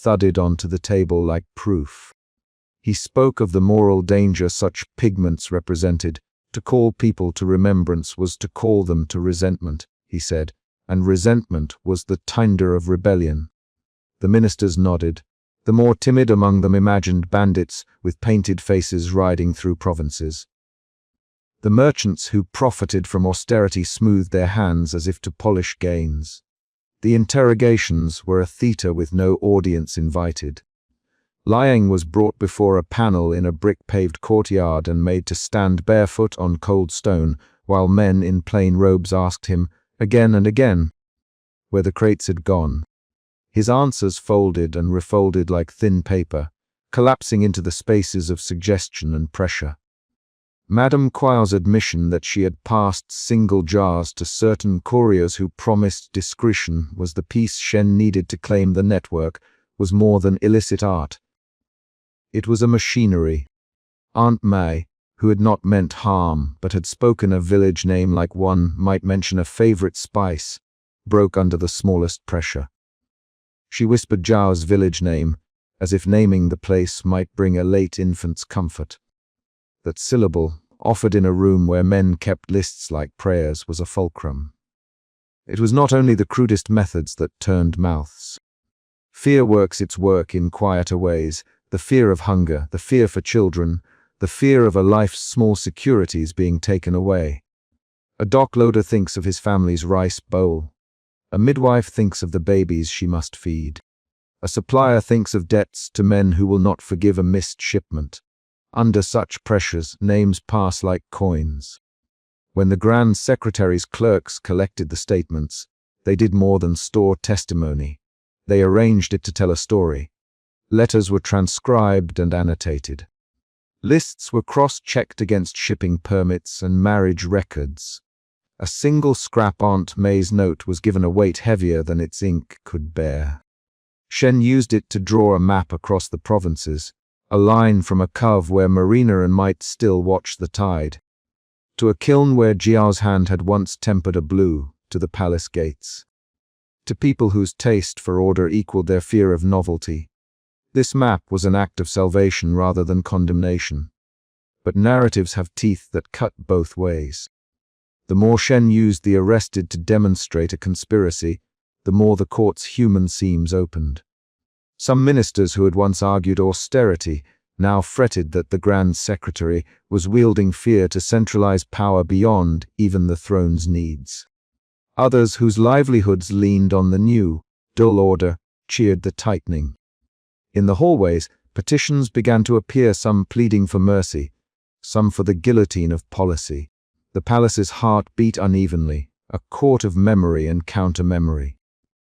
thudded onto the table like proof. He spoke of the moral danger such pigments represented. To call people to remembrance was to call them to resentment, he said, and resentment was the tinder of rebellion. The ministers nodded. The more timid among them imagined bandits with painted faces riding through provinces. The merchants who profited from austerity smoothed their hands as if to polish gains. The interrogations were a theatre with no audience invited. Liang was brought before a panel in a brick-paved courtyard and made to stand barefoot on cold stone, while men in plain robes asked him, again and again, where the crates had gone. His answers folded and refolded like thin paper, collapsing into the spaces of suggestion and pressure. Madame Quo's admission that she had passed single jars to certain couriers who promised discretion was the piece Shen needed to claim the network, was more than illicit art. It was a machinery. Aunt May, who had not meant harm but had spoken a village name like one might mention a favorite spice, broke under the smallest pressure. She whispered Zhao's village name, as if naming the place might bring a late infant's comfort. That syllable, offered in a room where men kept lists like prayers, was a fulcrum. It was not only the crudest methods that turned mouths. Fear works its work in quieter ways, the fear of hunger, the fear for children, the fear of a life's small securities being taken away. A dockloader thinks of his family's rice bowl. A midwife thinks of the babies she must feed. A supplier thinks of debts to men who will not forgive a missed shipment. Under such pressures, names pass like coins. When the Grand Secretary's clerks collected the statements, they did more than store testimony. They arranged it to tell a story. Letters were transcribed and annotated. Lists were cross-checked against shipping permits and marriage records. A single scrap Aunt May's note was given a weight heavier than its ink could bear. Shen used it to draw a map across the provinces, a line from a cove where Marina might still watch the tide, to a kiln where Jiao's hand had once tempered a blue, to the palace gates. To people whose taste for order equaled their fear of novelty, this map was an act of salvation rather than condemnation. But narratives have teeth that cut both ways. The more Shen used the arrested to demonstrate a conspiracy, the more the court's human seams opened. Some ministers who had once argued austerity now fretted that the Grand Secretary was wielding fear to centralize power beyond even the throne's needs. Others whose livelihoods leaned on the new, dull order cheered the tightening. In the hallways, petitions began to appear, some pleading for mercy, some for the guillotine of policy. The palace's heart beat unevenly, a court of memory and counter-memory.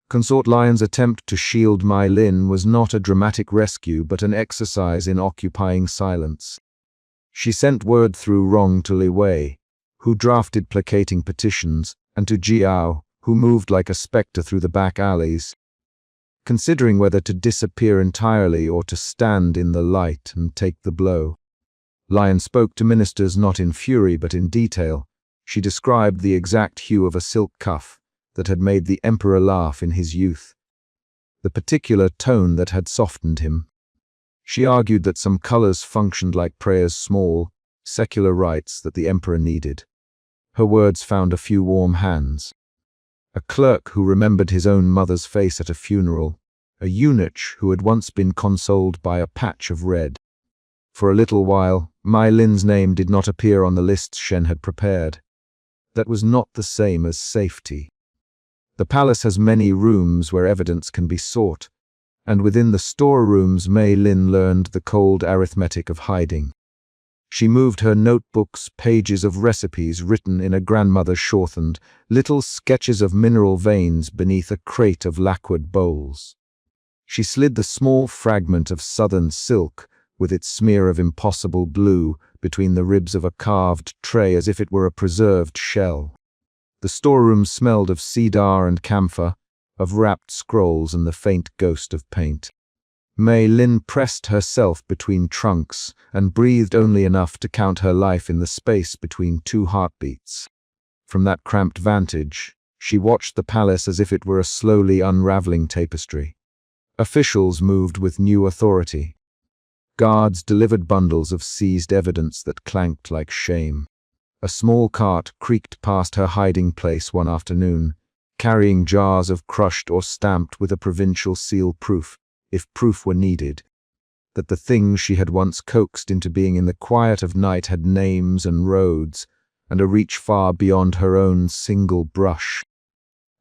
Consort Lion's attempt to shield Mai Lin was not a dramatic rescue but an exercise in occupying silence. She sent word through Rong to Li Wei, who drafted placating petitions, and to Jiao, who moved like a spectre through the back alleys, considering whether to disappear entirely or to stand in the light and take the blow. Lion spoke to ministers not in fury but in detail. She described the exact hue of a silk cuff that had made the emperor laugh in his youth, the particular tone that had softened him. She argued that some colors functioned like prayers, small, secular rites that the emperor needed. Her words found a few warm hands. A clerk who remembered his own mother's face at a funeral, a eunuch who had once been consoled by a patch of red. For a little while, Mai Lin's name did not appear on the lists Shen had prepared. That was not the same as safety. The palace has many rooms where evidence can be sought, and within the storerooms Mai Lin learned the cold arithmetic of hiding. She moved her notebooks, pages of recipes written in a grandmother's shorthand, little sketches of mineral veins beneath a crate of lacquered bowls. She slid the small fragment of southern silk, with its smear of impossible blue, between the ribs of a carved tray as if it were a preserved shell. The storeroom smelled of cedar and camphor, of wrapped scrolls and the faint ghost of paint. Mai Lin pressed herself between trunks and breathed only enough to count her life in the space between two heartbeats. From that cramped vantage, she watched the palace as if it were a slowly unraveling tapestry. Officials moved with new authority. Guards delivered bundles of seized evidence that clanked like shame. A small cart creaked past her hiding place one afternoon, carrying jars of crushed or stamped with a provincial seal proof, if proof were needed, that the things she had once coaxed into being in the quiet of night had names and roads, and a reach far beyond her own single brush.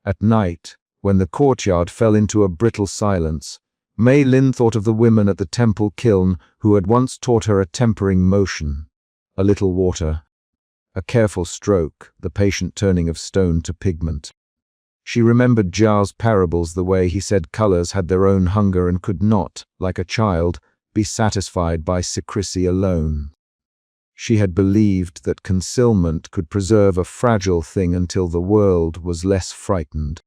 At night, when the courtyard fell into a brittle silence, Mei Lin thought of the women at the temple kiln who had once taught her a tempering motion, a little water, a careful stroke, the patient turning of stone to pigment. She remembered Jiao's parables, the way he said colors had their own hunger and could not, like a child, be satisfied by secrecy alone. She had believed that concealment could preserve a fragile thing until the world was less frightened.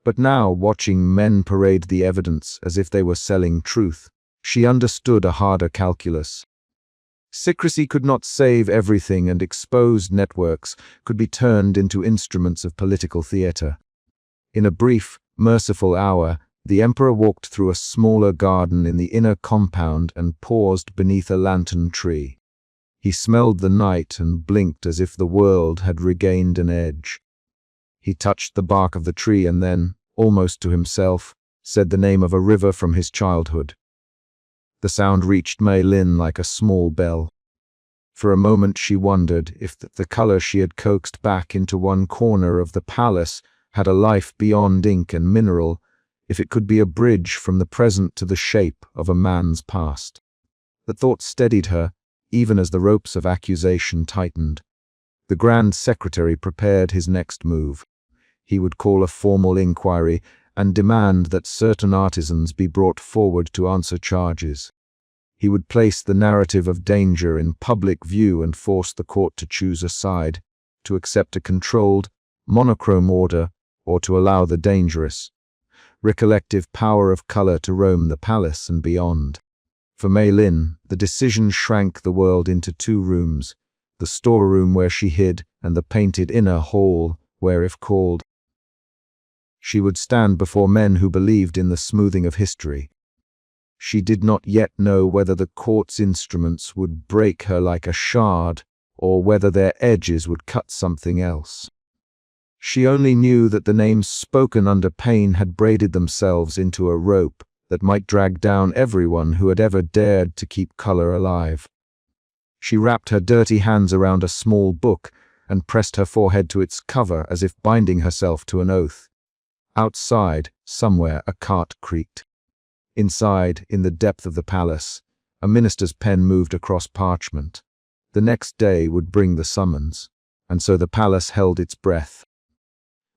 But now, watching men parade the evidence as if they were selling truth, she understood a harder calculus. Secrecy could not save everything, and exposed networks could be turned into instruments of political theater. In a brief, merciful hour, the emperor walked through a smaller garden in the inner compound and paused beneath a lantern tree. He smelled the night and blinked as if the world had regained an edge. He touched the bark of the tree and then, almost to himself, said the name of a river from his childhood. The sound reached Mei Lin like a small bell. For a moment she wondered if the color she had coaxed back into one corner of the palace had a life beyond ink and mineral, if it could be a bridge from the present to the shape of a man's past. The thought steadied her, even as the ropes of accusation tightened. The Grand Secretary prepared his next move. He would call a formal inquiry and demand that certain artisans be brought forward to answer charges. He would place the narrative of danger in public view and force the court to choose a side, to accept a controlled, monochrome order, or to allow the dangerous, recollective power of color to roam the palace and beyond. For Mei Lin, the decision shrank the world into two rooms, the storeroom where she hid and the painted inner hall where, if called, she would stand before men who believed in the smoothing of history. She did not yet know whether the court's instruments would break her like a shard, or whether their edges would cut something else. She only knew that the names spoken under pain had braided themselves into a rope that might drag down everyone who had ever dared to keep color alive. She wrapped her dirty hands around a small book and pressed her forehead to its cover as if binding herself to an oath. Outside, somewhere, a cart creaked. Inside, in the depth of the palace, a minister's pen moved across parchment. The next day would bring the summons, and so the palace held its breath.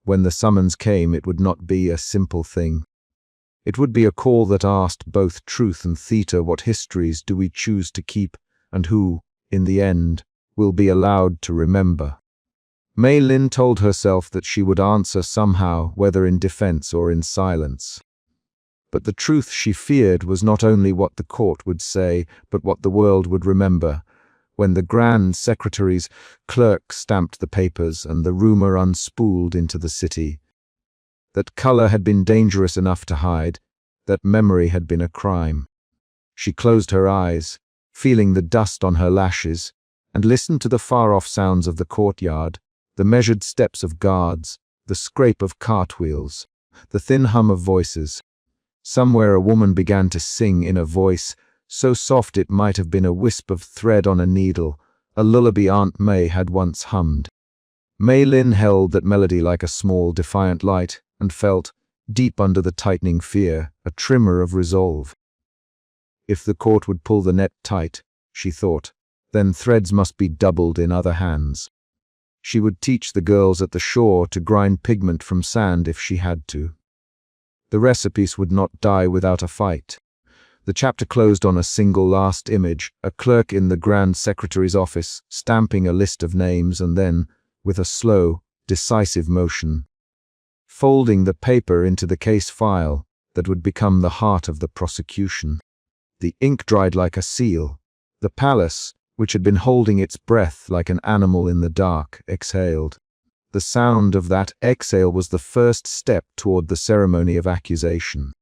When the summons came, it would not be a simple thing. It would be a call that asked both truth and theater: what histories do we choose to keep, and who, in the end, will be allowed to remember? Mei Lin told herself that she would answer somehow, whether in defense or in silence. But the truth she feared was not only what the court would say, but what the world would remember. When the Grand Secretary's clerk stamped the papers and the rumor unspooled into the city, that color had been dangerous enough to hide, that memory had been a crime. She closed her eyes, feeling the dust on her lashes, and listened to the far-off sounds of the courtyard, the measured steps of guards, the scrape of cartwheels, the thin hum of voices. Somewhere a woman began to sing in a voice so soft it might have been a wisp of thread on a needle, a lullaby Aunt May had once hummed. Mei Lin held that melody like a small, defiant light and felt, deep under the tightening fear, a tremor of resolve. If the court would pull the net tight, she thought, then threads must be doubled in other hands. She would teach the girls at the shore to grind pigment from sand if she had to. The recipes would not die without a fight. The chapter closed on a single last image, a clerk in the Grand Secretary's office, stamping a list of names and then, with a slow, decisive motion, folding the paper into the case file that would become the heart of the prosecution. The ink dried like a seal. The palace, which had been holding its breath like an animal in the dark, exhaled. The sound of that exhale was the first step toward the ceremony of accusation.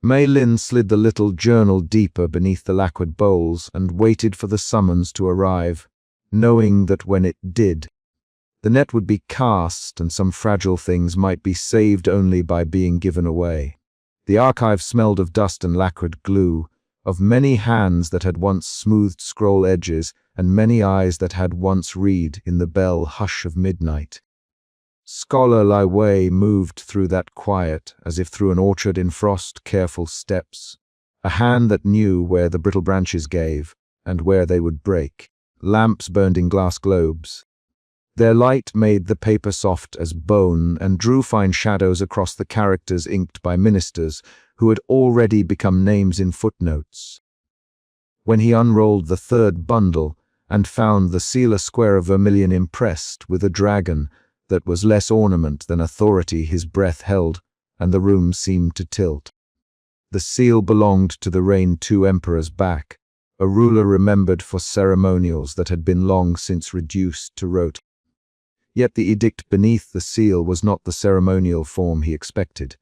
Mei Lin slid the little journal deeper beneath the lacquered bowls and waited for the summons to arrive, knowing that when it did, the net would be cast and some fragile things might be saved only by being given away. The archive smelled of dust and lacquered glue, of many hands that had once smoothed scroll edges and many eyes that had once read in the bell hush of midnight. Scholar Lai Wei moved through that quiet as if through an orchard in frost, careful steps, a hand that knew where the brittle branches gave and where they would break. Lamps burned in glass globes. Their light made the paper soft as bone and drew fine shadows across the characters inked by ministers who had already become names in footnotes. When he unrolled the third bundle and found the seal a square of vermilion impressed with a dragon that was less ornament than authority, his breath held, and the room seemed to tilt. The seal belonged to the reigned two emperors back, a ruler remembered for ceremonials that had been long since reduced to rote. Yet the edict beneath the seal was not the ceremonial form he expected.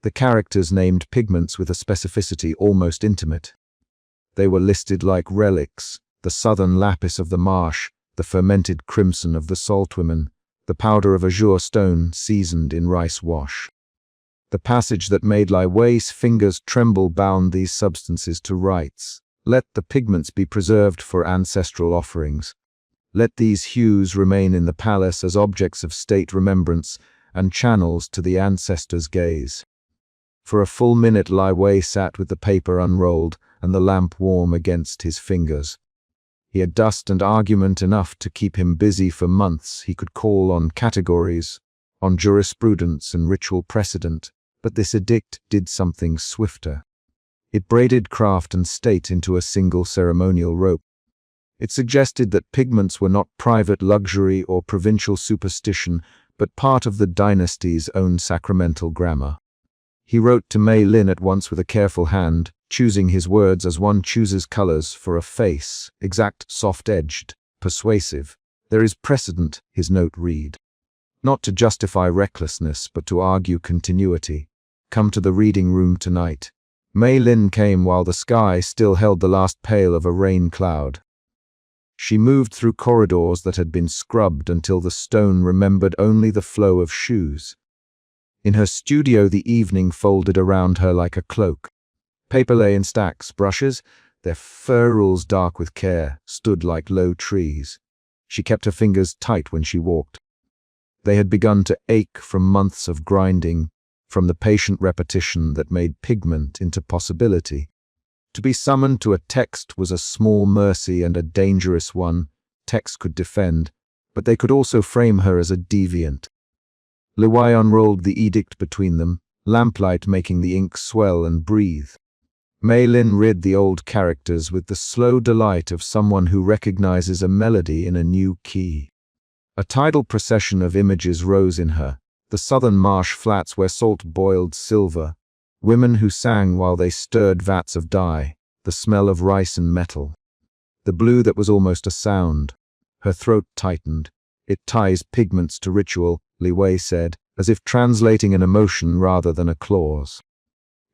The characters named pigments with a specificity almost intimate. They were listed like relics, the southern lapis of the marsh, the fermented crimson of the saltwomen, the powder of azure stone seasoned in rice wash. The passage that made Lai Wei's fingers tremble bound these substances to rites. Let the pigments be preserved for ancestral offerings. Let these hues remain in the palace as objects of state remembrance and channels to the ancestors' gaze. For a full minute Lai Wei sat with the paper unrolled and the lamp warm against his fingers. He had dust and argument enough to keep him busy for months. He could call on categories, on jurisprudence and ritual precedent, but this edict did something swifter. It braided craft and state into a single ceremonial rope. It suggested that pigments were not private luxury or provincial superstition, but part of the dynasty's own sacramental grammar. He wrote to Mei Lin at once with a careful hand, choosing his words as one chooses colors for a face, exact, soft-edged, persuasive. There is precedent, his note read. Not to justify recklessness, but to argue continuity. Come to the reading room tonight. Mei Lin came while the sky still held the last pale of a rain cloud. She moved through corridors that had been scrubbed until the stone remembered only the flow of shoes. In her studio the evening folded around her like a cloak. Paper lay in stacks, brushes, their ferrules dark with care, stood like low trees. She kept her fingers tight when she walked. They had begun to ache from months of grinding, from the patient repetition that made pigment into possibility. To be summoned to a text was a small mercy and a dangerous one. Text could defend, but they could also frame her as a deviant. Lai Wei unrolled the edict between them, lamplight making the ink swell and breathe. Mei Lin read the old characters with the slow delight of someone who recognizes a melody in a new key. A tidal procession of images rose in her, the southern marsh flats where salt boiled silver, women who sang while they stirred vats of dye, the smell of rice and metal. The blue that was almost a sound. Her throat tightened. It ties pigments to ritual, Lai Wei said, as if translating an emotion rather than a clause.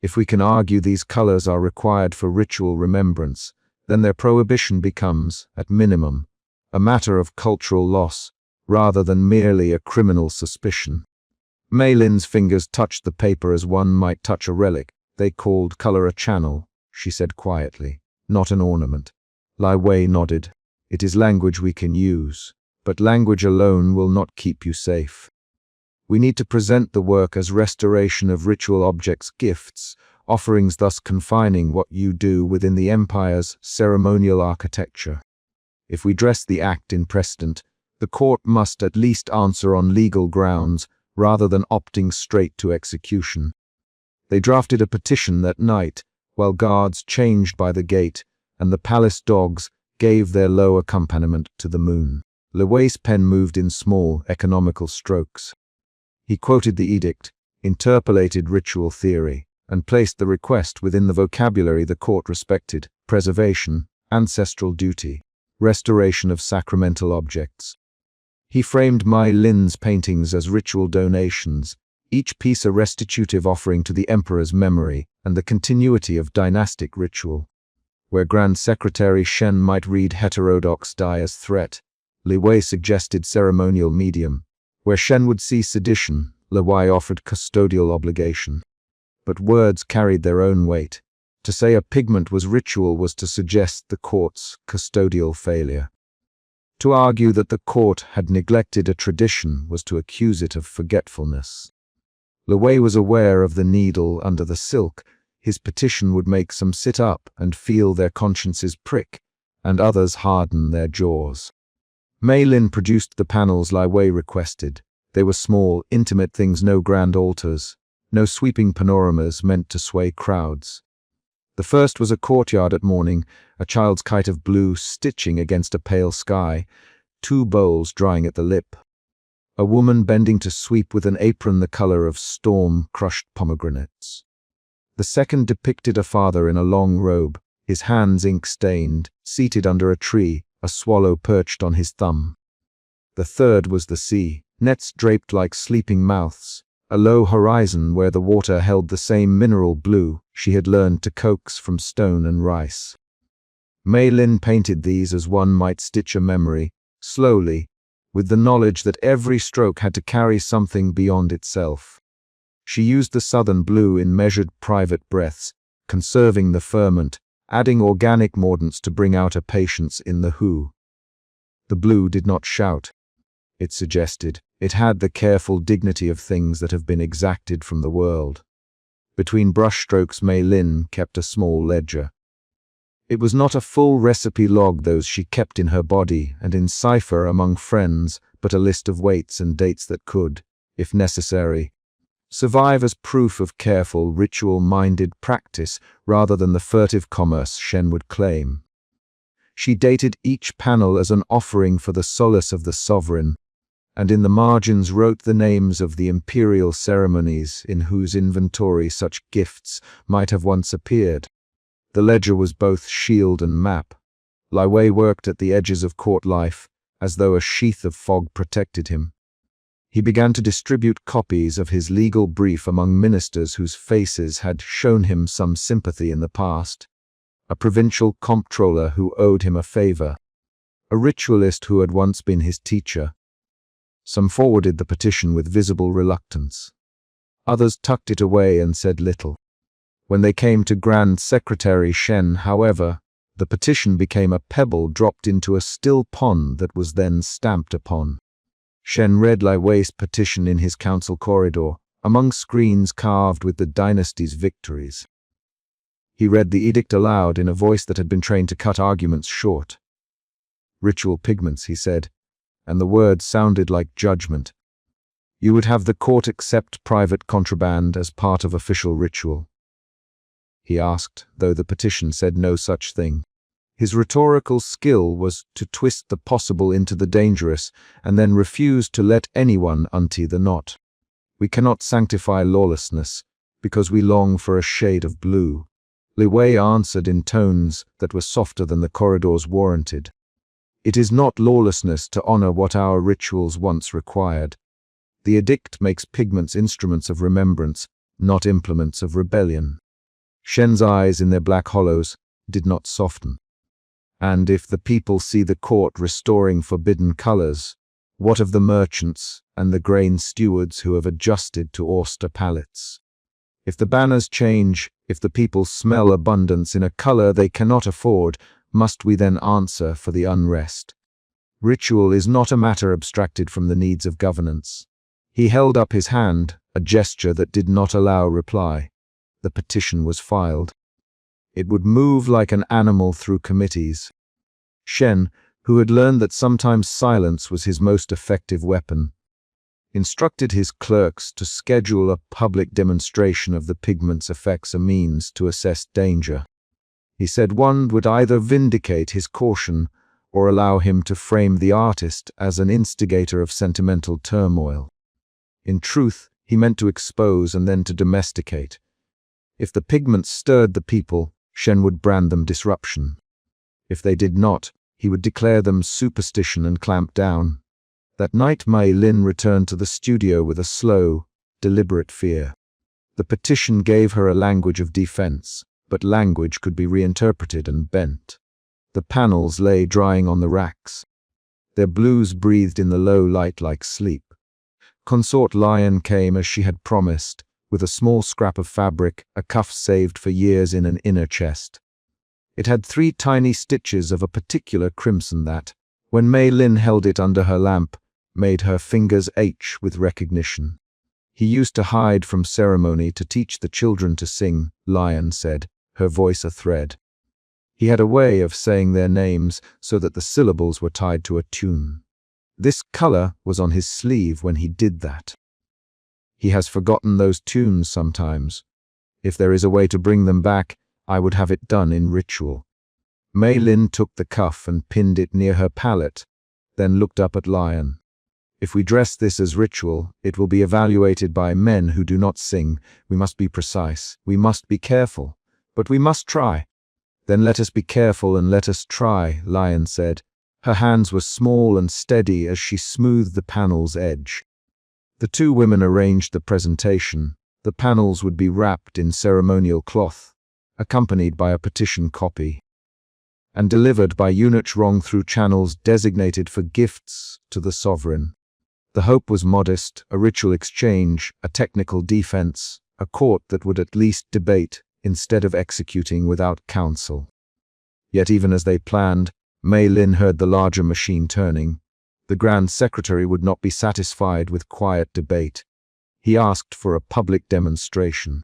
If we can argue these colors are required for ritual remembrance, then their prohibition becomes, at minimum, a matter of cultural loss, rather than merely a criminal suspicion. Mei Lin's fingers touched the paper as one might touch a relic. They called color a channel, she said quietly, not an ornament. Lai Wei nodded. It is language we can use, but language alone will not keep you safe. We need to present the work as restoration of ritual objects, gifts, offerings, thus confining what you do within the empire's ceremonial architecture. If we dress the act in precedent, the court must at least answer on legal grounds rather than opting straight to execution. They drafted a petition that night, while guards changed by the gate and the palace dogs gave their low accompaniment to the moon. Lai Wei's pen moved in small, economical strokes. He quoted the edict, interpolated ritual theory, and placed the request within the vocabulary the court respected: preservation, ancestral duty, restoration of sacramental objects. He framed Mei Lin's paintings as ritual donations, each piece a restitutive offering to the emperor's memory and the continuity of dynastic ritual. Where Grand Secretary Shen might read heterodox die as threat, Li Wei suggested ceremonial medium. Where Shen would see sedition, Li Wei offered custodial obligation. But words carried their own weight. To say a pigment was ritual was to suggest the court's custodial failure. To argue that the court had neglected a tradition was to accuse it of forgetfulness. Li Wei was aware of the needle under the silk. His petition would make some sit up and feel their consciences prick, and others harden their jaws. Mei Lin produced the panels Li Wei requested. They were small, intimate things, no grand altars, no sweeping panoramas meant to sway crowds. The first was a courtyard at morning, a child's kite of blue stitching against a pale sky, 2 bowls drying at the lip. A woman bending to sweep with an apron the color of storm-crushed pomegranates. The second depicted a father in a long robe, his hands ink-stained, seated under a tree, a swallow perched on his thumb. The third was the sea, nets draped like sleeping mouths, a low horizon where the water held the same mineral blue she had learned to coax from stone and rice. Mei Lin painted these as one might stitch a memory, slowly, with the knowledge that every stroke had to carry something beyond itself. She used the southern blue in measured private breaths, conserving the ferment, adding organic mordants to bring out a patience in the who. The blue did not shout. It suggested. It had the careful dignity of things that have been exacted from the world. Between brushstrokes, Mei Lin kept a small ledger. It was not a full recipe log those she kept in her body and in cipher among friends, but a list of weights and dates that could, if necessary, survive as proof of careful, ritual-minded practice rather than the furtive commerce Shen would claim. She dated each panel as an offering for the solace of the sovereign, and in the margins wrote the names of the imperial ceremonies in whose inventory such gifts might have once appeared. The ledger was both shield and map. Li Wei worked at the edges of court life, as though a sheath of fog protected him. He began to distribute copies of his legal brief among ministers whose faces had shown him some sympathy in the past. A provincial comptroller who owed him a favor. A ritualist who had once been his teacher. Some forwarded the petition with visible reluctance. Others tucked it away and said little. When they came to Grand Secretary Shen, however, the petition became a pebble dropped into a still pond that was then stamped upon. Shen read Li Wei's petition in his council corridor, among screens carved with the dynasty's victories. He read the edict aloud in a voice that had been trained to cut arguments short. "Ritual pigments," he said, and the words sounded like judgment. "You would have the court accept private contraband as part of official ritual?" He asked, though the petition said no such thing. His rhetorical skill was to twist the possible into the dangerous and then refuse to let anyone untie the knot. "We cannot sanctify lawlessness because we long for a shade of blue." Li Wei answered in tones that were softer than the corridors warranted. "It is not lawlessness to honor what our rituals once required. The edict makes pigments instruments of remembrance, not implements of rebellion." Shen's eyes in their black hollows did not soften. "And if the people see the court restoring forbidden colors, what of the merchants and the grain stewards who have adjusted to austere palates? If the banners change, if the people smell abundance in a color they cannot afford, must we then answer for the unrest? Ritual is not a matter abstracted from the needs of governance." He held up his hand, a gesture that did not allow reply. The petition was filed. It would move like an animal through committees. Shen, who had learned that sometimes silence was his most effective weapon, instructed his clerks to schedule a public demonstration of the pigment's effects, a means to assess danger. He said one would either vindicate his caution or allow him to frame the artist as an instigator of sentimental turmoil. In truth, he meant to expose and then to domesticate. If the pigments stirred the people, Shen would brand them disruption. If they did not, he would declare them superstition and clamp down. That night Mei Lin returned to the studio with a slow, deliberate fear. The petition gave her a language of defense, but language could be reinterpreted and bent. The panels lay drying on the racks. Their blues breathed in the low light like sleep. Consort Lion came as she had promised, with a small scrap of fabric, a cuff saved for years in an inner chest. It had 3 tiny stitches of a particular crimson that, when Mei Lin held it under her lamp, made her fingers ache with recognition. He used to hide from ceremony to teach the children to sing, Lion said, her voice a thread. He had a way of saying their names so that the syllables were tied to a tune. This color was on his sleeve when he did that. He has forgotten those tunes sometimes. If there is a way to bring them back, I would have it done in ritual. Mei Lin took the cuff and pinned it near her palate, then looked up at Lion. If we dress this as ritual, it will be evaluated by men who do not sing. We must be precise. We must be careful. But we must try. Then let us be careful and let us try, Lion said. Her hands were small and steady as she smoothed the panel's edge. The 2 women arranged the presentation. The panels would be wrapped in ceremonial cloth, accompanied by a petition copy, and delivered by eunuch Rong through channels designated for gifts to the sovereign. The hope was modest, a ritual exchange, a technical defense, a court that would at least debate instead of executing without counsel. Yet even as they planned, Mei Lin heard the larger machine turning. The Grand Secretary would not be satisfied with quiet debate. He asked for a public demonstration.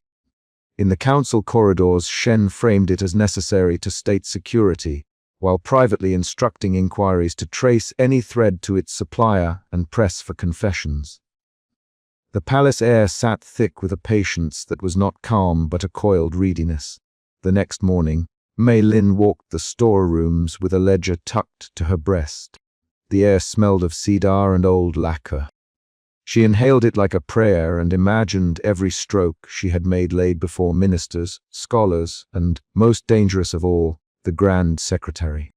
In the council corridors, Shen framed it as necessary to state security, while privately instructing inquiries to trace any thread to its supplier and press for confessions. The palace air sat thick with a patience that was not calm but a coiled readiness. The next morning, Mei Lin walked the storerooms with a ledger tucked to her breast. The air smelled of cedar and old lacquer. She inhaled it like a prayer and imagined every stroke she had made laid before ministers, scholars, and, most dangerous of all, the Grand Secretary.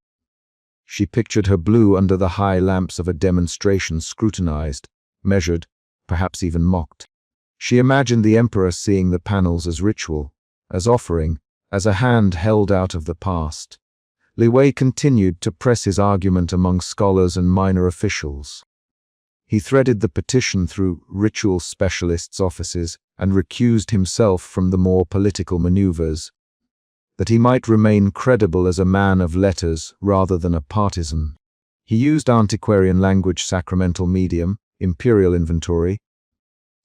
She pictured her blue under the high lamps of a demonstration scrutinized, measured, perhaps even mocked. She imagined the emperor seeing the panels as ritual, as offering, as a hand held out of the past. Li Wei continued to press his argument among scholars and minor officials. He threaded the petition through ritual specialists' offices and recused himself from the more political maneuvers, that he might remain credible as a man of letters rather than a partisan. He used antiquarian language, sacramental medium, imperial inventory,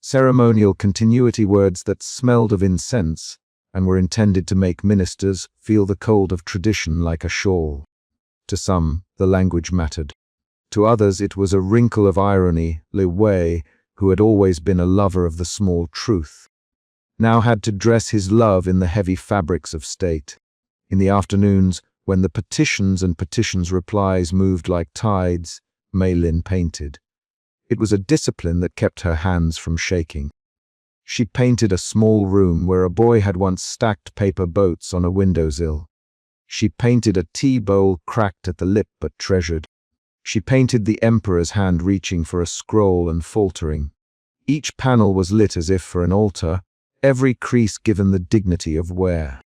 ceremonial continuity, words that smelled of incense and were intended to make ministers feel the cold of tradition like a shawl. To some, the language mattered. To others, it was a wrinkle of irony. Li Wei, who had always been a lover of the small truth, now had to dress his love in the heavy fabrics of state. In the afternoons, when the petitions and petitions' replies moved like tides, Mei Lin painted. It was a discipline that kept her hands from shaking. She painted a small room where a boy had once stacked paper boats on a windowsill. She painted a tea bowl cracked at the lip but treasured. She painted the emperor's hand reaching for a scroll and faltering. Each panel was lit as if for an altar, every crease given the dignity of wear.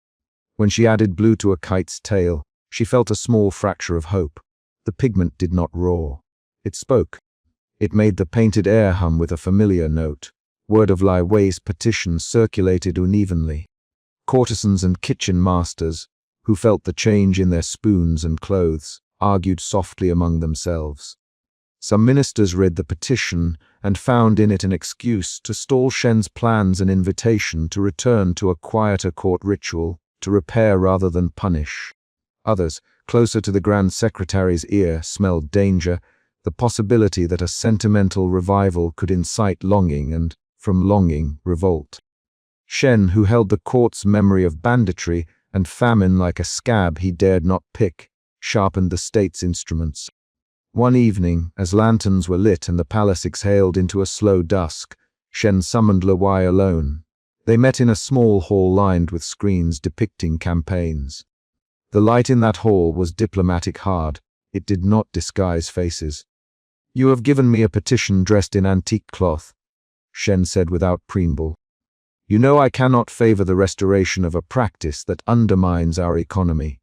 When she added blue to a kite's tail, she felt a small fracture of hope. The pigment did not roar. It spoke. It made the painted air hum with a familiar note. Word of Li Wei's petition circulated unevenly. Courtesans and kitchen masters, who felt the change in their spoons and clothes, argued softly among themselves. Some ministers read the petition and found in it an excuse to stall Shen's plans, an invitation to return to a quieter court ritual, to repair rather than punish. Others, closer to the Grand Secretary's ear, smelled danger, the possibility that a sentimental revival could incite longing and, from longing, revolt. Shen, who held the court's memory of banditry and famine like a scab he dared not pick, sharpened the state's instruments. One evening, as lanterns were lit and the palace exhaled into a slow dusk, Shen summoned Li Wei alone. They met in a small hall lined with screens depicting campaigns. The light in that hall was diplomatic hard. It did not disguise faces. "You have given me a petition dressed in antique cloth. Shen said without preamble. You know I cannot favor the restoration of a practice that undermines our economy.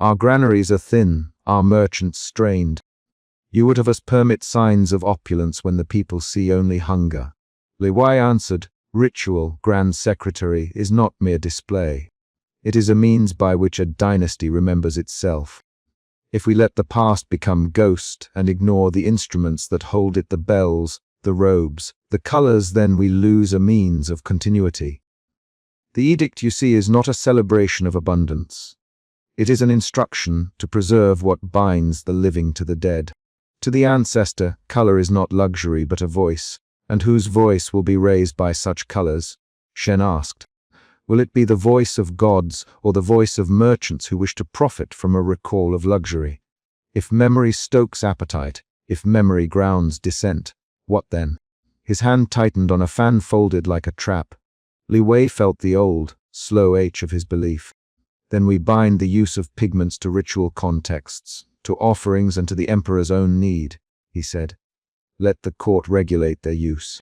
Our granaries are thin, our merchants strained. You would have us permit signs of opulence when the people see only hunger. Li Wei answered, Ritual, Grand Secretary, is not mere display. It is a means by which a dynasty remembers itself. If we let the past become ghost and ignore the instruments that hold it, the bells, the robes, the colors, then we lose a means of continuity. The edict, you see, is not a celebration of abundance. It is an instruction to preserve what binds the living to the dead. To the ancestor, color is not luxury but a voice. And whose voice will be raised by such colors? Shen asked. Will it be the voice of gods or the voice of merchants who wish to profit from a recall of luxury? If memory stokes appetite, if memory grounds dissent, what then? His hand tightened on a fan folded like a trap. Li Wei felt the old, slow ache of his belief. Then we bind the use of pigments to ritual contexts, to offerings and to the emperor's own need, he said. Let the court regulate their use.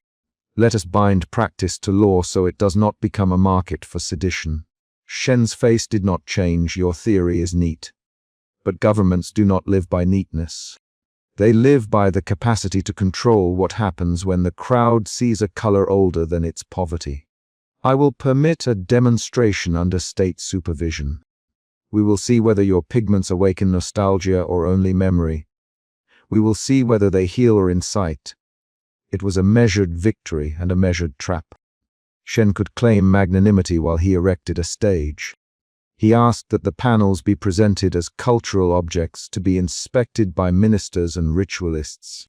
Let us bind practice to law so it does not become a market for sedition. Shen's face did not change. Your theory is neat. But governments do not live by neatness. They live by the capacity to control what happens when the crowd sees a color older than its poverty. I will permit a demonstration under state supervision. We will see whether your pigments awaken nostalgia or only memory. We will see whether they heal or incite. It was a measured victory and a measured trap. Shen could claim magnanimity while he erected a stage. He asked that the panels be presented as cultural objects to be inspected by ministers and ritualists,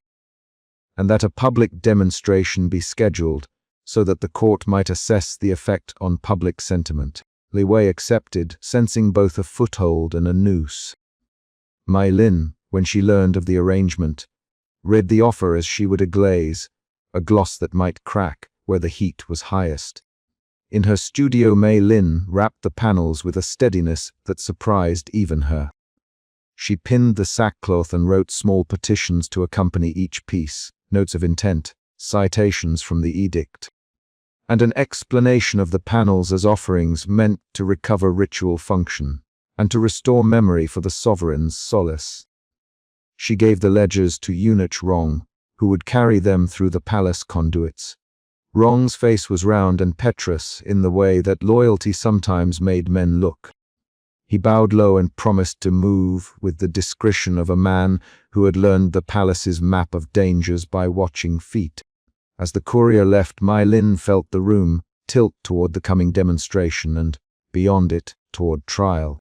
and that a public demonstration be scheduled so that the court might assess the effect on public sentiment. Li Wei accepted, sensing both a foothold and a noose. Mai Lin, when she learned of the arrangement, read the offer as she would a glaze, a gloss that might crack where the heat was highest. In her studio, Mei Lin wrapped the panels with a steadiness that surprised even her. She pinned the sackcloth and wrote small petitions to accompany each piece, notes of intent, citations from the edict, and an explanation of the panels as offerings meant to recover ritual function and to restore memory for the sovereign's solace. She gave the ledgers to eunuch Rong, who would carry them through the palace conduits. Rong's face was round and petrous in the way that loyalty sometimes made men look. He bowed low and promised to move with the discretion of a man who had learned the palace's map of dangers by watching feet. As the courier left, Mai Lin felt the room tilt toward the coming demonstration and, beyond it, toward trial.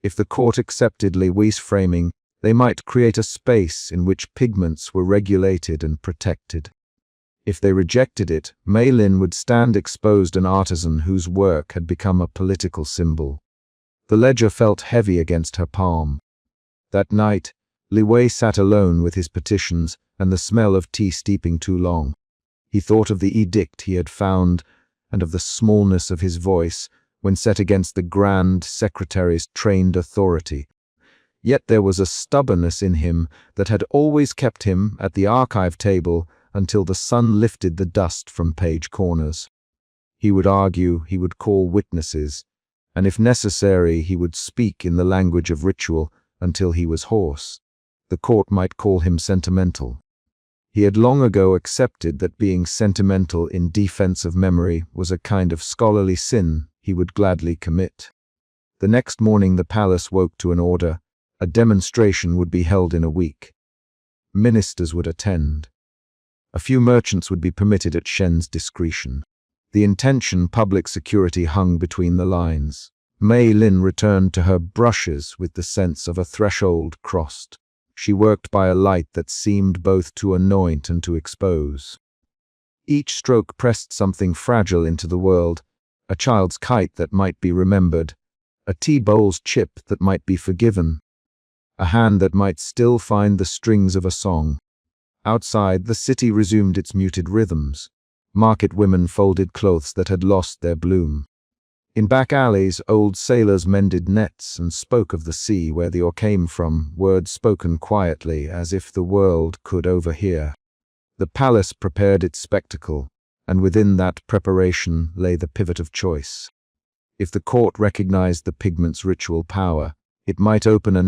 If the court accepted Li Wei's framing, they might create a space in which pigments were regulated and protected. If they rejected it, Mei Lin would stand exposed, an artisan whose work had become a political symbol. The ledger felt heavy against her palm. That night, Li Wei sat alone with his petitions and the smell of tea steeping too long. He thought of the edict he had found and of the smallness of his voice when set against the Grand Secretary's trained authority. Yet there was a stubbornness in him that had always kept him at the archive table until the sun lifted the dust from page corners. He would argue, he would call witnesses, and if necessary he would speak in the language of ritual until he was hoarse. The court might call him sentimental. He had long ago accepted that being sentimental in defense of memory was a kind of scholarly sin he would gladly commit. The next morning the palace woke to an order. A demonstration would be held in a week. Ministers would attend. A few merchants would be permitted at Shen's discretion. The intention, public security, hung between the lines. Mei Lin returned to her brushes with the sense of a threshold crossed. She worked by a light that seemed both to anoint and to expose. Each stroke pressed something fragile into the world, a child's kite that might be remembered, a tea bowl's chip that might be forgiven, a hand that might still find the strings of a song. Outside, the city resumed its muted rhythms. Market women folded clothes that had lost their bloom. In back alleys, old sailors mended nets and spoke of the sea where the ore came from, words spoken quietly as if the world could overhear. The palace prepared its spectacle, and within that preparation lay the pivot of choice. If the court recognized the pigment's ritual power, it might open a